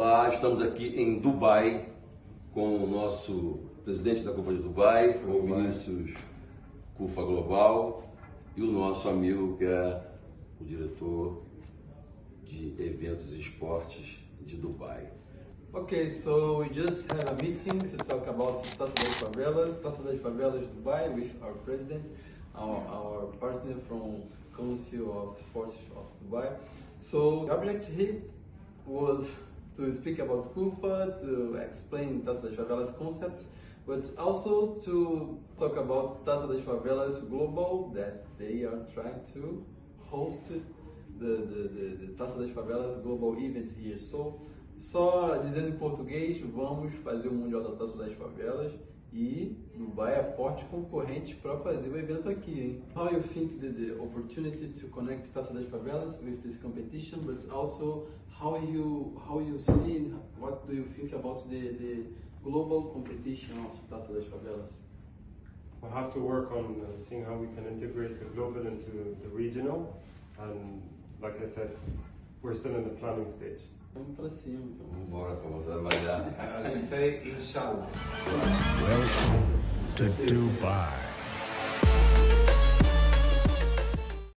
Olá, estamos aqui em Dubai com o nosso presidente da CUFA de Dubai, o Vinícius CUFA Global, e o nosso amigo que é o diretor de eventos e esportes de Dubai. Okay, so we just have a meeting to talk about Taça das Favelas Dubai with our president, our partner from Council of Sports of Dubai. So the object here was to speak about CUFA, to explain Taça das Favelas concept, but also to talk about Taça das Favelas Global, that they are trying to host the Taça das Favelas Global event here. So, só dizendo em português, vamos fazer o Mundial da Taça das Favelas e Dubai é forte concorrente para fazer o evento aqui, hein? How you think the opportunity to connect Taça das Favelas with this competition, but also how you see and what do you think about the global competition of Taça das Favelas? We'll have to work on seeing how we can integrate the global into the regional, and like I said, we're still in the planning stage. Vamos para cima, então. Vamos embora, vamos trabalhar. As we say, inshallah. Welcome to Dubai.